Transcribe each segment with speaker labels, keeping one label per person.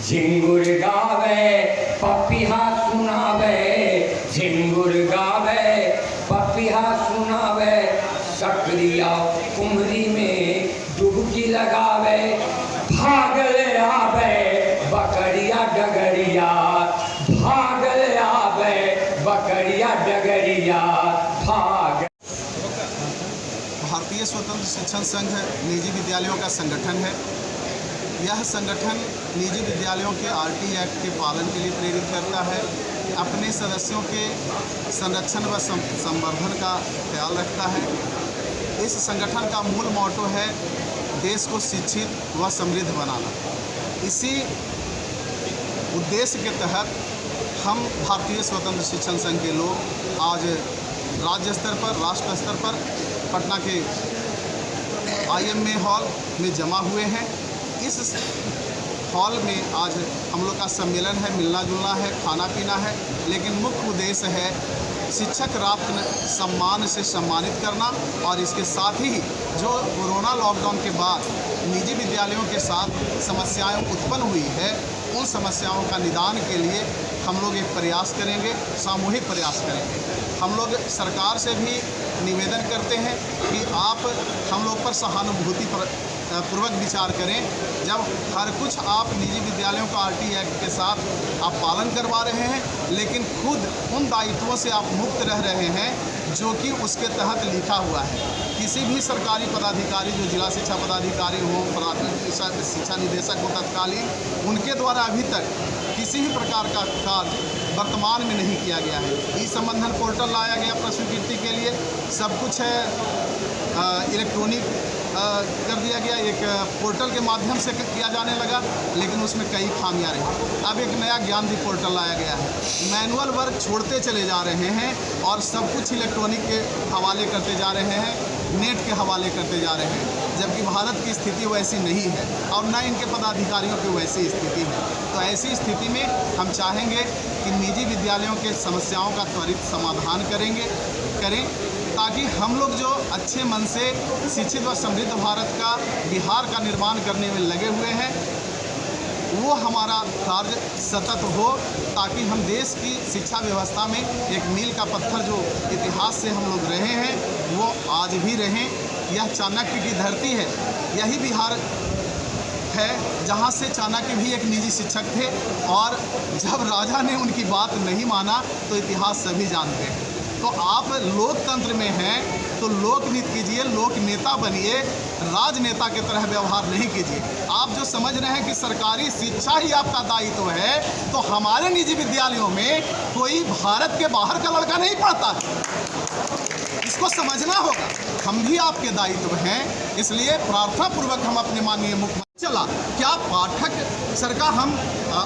Speaker 1: झिंगुर गावे पपिहा सुनावे, झिंगुर गावे पपिहा सुनावे, सकरिया कुमरी में डुबकी लगावे, भागल आवे बकरिया डगरिया, भागल आवे बकरिया डगरिया भाग।
Speaker 2: भारतीय स्वतंत्र शिक्षण संघ निजी विद्यालयों का संगठन है। यह संगठन निजी विद्यालयों के आरटी एक्ट के पालन के लिए प्रेरित करता है, अपने सदस्यों के संरक्षण व संवर्धन का ख्याल रखता है। इस संगठन का मूल मोटो है देश को शिक्षित व समृद्ध बनाना। इसी उद्देश्य के तहत हम भारतीय स्वतंत्र शिक्षण संघ के लोग आज राज्य स्तर पर, राष्ट्र स्तर पर पटना के IMA हॉल में जमा हुए हैं। इस हॉल में आज हम लोग का सम्मेलन है, मिलना जुलना है, खाना पीना है, लेकिन मुख्य उद्देश्य है शिक्षक रत्न सम्मान से सम्मानित करना और इसके साथ ही जो कोरोना लॉकडाउन के बाद निजी विद्यालयों के साथ समस्याएं उत्पन्न हुई है, उन समस्याओं का निदान के लिए हम लोग एक प्रयास करेंगे, सामूहिक प्रयास करेंगे। हम लोग सरकार से भी निवेदन करते हैं कि आप हम लोग पर सहानुभूति पूर्वक विचार करें। जब हर कुछ आप निजी विद्यालयों का RT एक्ट के साथ आप पालन करवा रहे हैं, लेकिन खुद उन दायित्वों से आप मुक्त रह रहे हैं जो कि उसके तहत लिखा हुआ है। किसी भी सरकारी पदाधिकारी जो जिला शिक्षा पदाधिकारी हो, प्राथमिक शिक्षा निदेशक हो तत्कालीन, उनके द्वारा अभी तक किसी भी प्रकार का कार्य वर्तमान में नहीं किया गया है। इस संबंधन पोर्टल लाया गया प्रस्वीकृति के लिए, सब कुछ है इलेक्ट्रॉनिक कर दिया गया, एक पोर्टल के माध्यम से किया जाने लगा, लेकिन उसमें कई खामियां रही। अब एक नया ज्ञान दी पोर्टल लाया गया है। मैनुअल वर्क छोड़ते चले जा रहे हैं और सब कुछ इलेक्ट्रॉनिक के हवाले करते जा रहे हैं। नेट के हवाले करते जा रहे हैं, जबकि भारत की स्थिति वैसी नहीं है और न इनके पदाधिकारियों की वैसी स्थिति है। तो ऐसी स्थिति में हम चाहेंगे कि निजी विद्यालयों के समस्याओं का त्वरित समाधान करें ताकि हम लोग जो अच्छे मन से शिक्षित व समृद्ध भारत का, बिहार का निर्माण करने में लगे हुए हैं, वो हमारा कार्य सतत हो, ताकि हम देश की शिक्षा व्यवस्था में एक मील का पत्थर जो इतिहास से हम लोग रहे हैं वो आज भी रहें। यह चाणक्य की धरती है, यही बिहार है जहाँ से चाणक्य भी एक निजी शिक्षक थे और जब राजा ने उनकी बात नहीं माना तो इतिहास सभी जानते हैं। तो आप लोकतंत्र में हैं तो लोकनीति कीजिए, लोक नेता बनिए, राजनेता की तरह व्यवहार नहीं कीजिए। आप जो समझ रहे हैं कि सरकारी शिक्षा ही आपका दायित्व है, तो हमारे निजी विद्यालयों में कोई भारत के बाहर का लड़का नहीं पढ़ता है, इसको समझना होगा। हम भी आपके दायित्व हैं, इसलिए प्रार्थना पूर्वक हम अपने माननीय मुख्यमंत्री चला क्या पाठक सरकार हम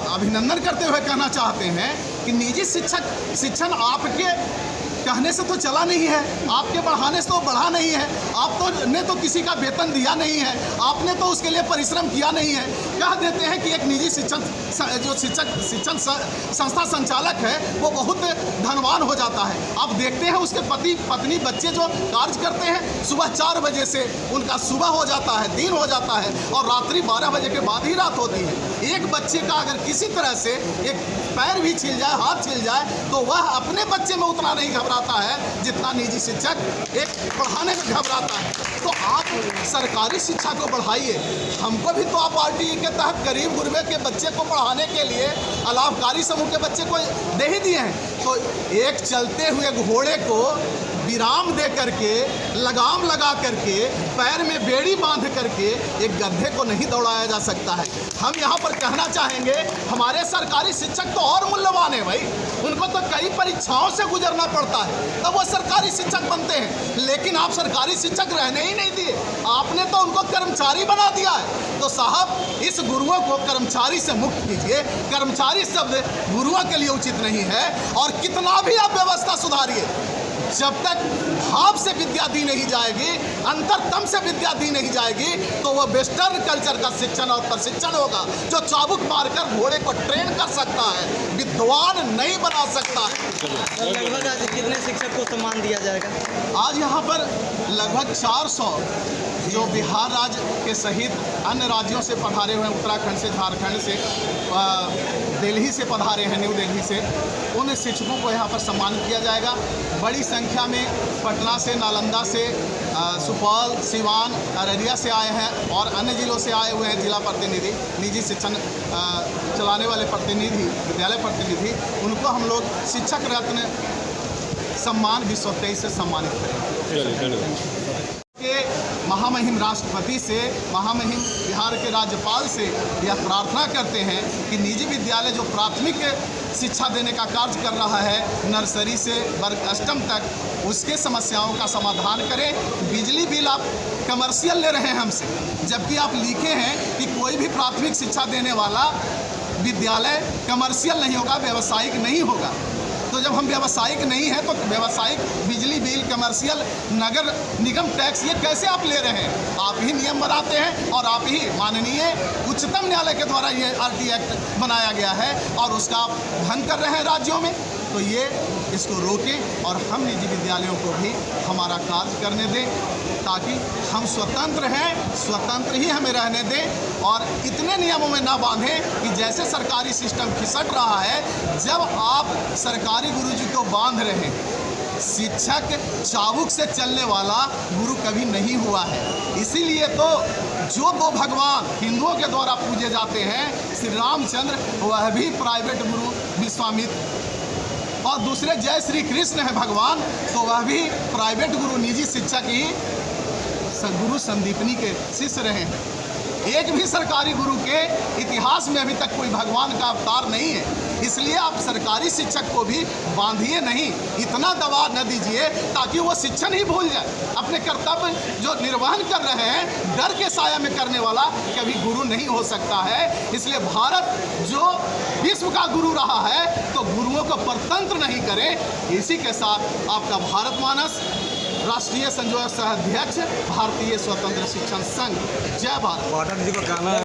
Speaker 2: अभिनंदन करते हुए कहना चाहते हैं कि निजी शिक्षण आपके कहने से तो चला नहीं है, आपके बढ़ाने से तो बढ़ा नहीं है, आप तो ने तो किसी का वेतन दिया नहीं है, आपने तो उसके लिए परिश्रम किया नहीं है। कह देते हैं कि एक निजी शिक्षण संस्था संचालक है वो बहुत धनवान हो जाता है। आप देखते हैं उसके पति पत्नी बच्चे जो कार्य करते हैं, सुबह 4 बजे से उनका सुबह हो जाता है, दिन हो जाता है और रात्रि 12 बजे के बाद ही रात होती है। एक बच्चे का अगर किसी तरह से एक पैर भी छिल जाए, हाथ छिल जाए, तो वह अपने बच्चे में उतना नहीं घबराता है जितना निजी शिक्षक एक पढ़ाने में घबराता है। तो आप सरकारी शिक्षा को बढ़ाइए। हमको भी तो आप आरटीई के तहत गरीब गुरबे के बच्चे को पढ़ाने के लिए अलाभकारी समूह के बच्चे को दे ही दिए हैं। तो एक चलते हुए घोड़े को विराम दे करके, लगाम लगा करके, पैर में बेड़ी बांध करके एक गधे को नहीं दौड़ाया जा सकता है। हम यहाँ पर कहना चाहेंगे हमारे सरकारी शिक्षक तो और मूल्यवान है भाई, उनको तो कई परीक्षाओं से गुजरना पड़ता है तब वो सरकारी शिक्षक बनते हैं, लेकिन आप सरकारी शिक्षक रहने ही नहीं दिए, आपने तो उनको कर्मचारी बना दिया है। तो साहब इस गुरुओं को कर्मचारी से मुक्त कीजिए। कर्मचारी शब्द गुरुओं के लिए उचित नहीं है। और कितना भी आप व्यवस्था सुधारिए, जब तक भाव से विद्या दी नहीं जाएगी, अंतरतम से विद्या दी नहीं जाएगी, तो वह वेस्टर्न कल्चर का शिक्षण और प्रशिक्षण होगा जो चाबुक मारकर घोड़े को ट्रेन कर सकता है, विद्वान नहीं बना सकता है।
Speaker 3: लगभग आज कितने शिक्षक को सम्मान दिया जाएगा?
Speaker 2: आज यहाँ पर लगभग 400 जो बिहार राज्य के सहित अन्य राज्यों से पधारे हुए हैं, उत्तराखंड से, झारखंड से, दिल्ली से पधारे हैं, न्यू दिल्ली से, उन शिक्षकों को यहाँ पर सम्मानित किया जाएगा। बड़ी संख्या में पटना से, नालंदा से, सुपौल, सिवान, अररिया से आए हैं और अन्य जिलों से आए हुए हैं जिला प्रतिनिधि, निजी शिक्षण चलाने वाले प्रतिनिधि, विद्यालय प्रतिनिधि। उनको हम लोग शिक्षक रत्न सम्मान विश्व 23 से सम्मानित करेंगे। महामहिम राष्ट्रपति से, महामहिम बिहार के राज्यपाल से यह प्रार्थना करते हैं कि निजी विद्यालय जो प्राथमिक शिक्षा देने का कार्य कर रहा है, नर्सरी से वर्ग अष्टम तक, उसके समस्याओं का समाधान करें। बिजली बिल आप कमर्शियल ले रहे हैं हमसे, जबकि आप लिखे हैं कि कोई भी प्राथमिक शिक्षा देने वाला विद्यालय कमर्शियल नहीं होगा, व्यावसायिक नहीं होगा। तो जब हम व्यावसायिक नहीं हैं तो व्यावसायिक बिजली बिल, कमर्शियल, नगर निगम टैक्स ये कैसे आप ले रहे हैं? आप ही नियम बनाते हैं और आप ही माननीय उच्चतम न्यायालय के द्वारा ये आरटी एक्ट बनाया गया है और उसका आप भंग कर रहे हैं राज्यों में। तो ये इसको रोकें और हम निजी विद्यालयों को भी हमारा कार्य करने दें, ताकि हम स्वतंत्र हैं, स्वतंत्र ही हमें रहने दें और इतने नियमों में ना बांधें कि जैसे सरकारी सिस्टम खिसक रहा है। जब आप सरकारी गुरुजी को बांध रहे हैं, शिक्षक चाबुक से चलने वाला गुरु कभी नहीं हुआ है। इसीलिए तो जो 2 भगवान हिंदुओं के द्वारा पूजे जाते हैं, श्री रामचंद्र, वह भी प्राइवेट गुरु विश्वामित्र, और दूसरे जय श्री कृष्ण है भगवान, तो वह भी प्राइवेट गुरु, निजी शिक्षक ही गुरु संदीपनी के शिष्य रहे हैं। एक भी सरकारी गुरु के इतिहास में अभी तक कोई भगवान का अवतार नहीं है। इसलिए आप सरकारी शिक्षक को भी बांधिए नहीं, इतना दबाव न दीजिए ताकि वो शिक्षण ही भूल जाए। अपने कर्तव्य जो निर्वहन कर रहे हैं, डर के साया में करने वाला कभी गुरु नहीं हो सकता है। इसलिए भारत जो विश्व का गुरु रहा है, तो गुरुओं को परतंत्र नहीं करें। इसी के साथ आपका भारत मानस राष्ट्रीय संयोजक सह अध्यक्ष भारतीय स्वतंत्र शिक्षण संघ। जय भारत।
Speaker 3: पाठक जी को गाना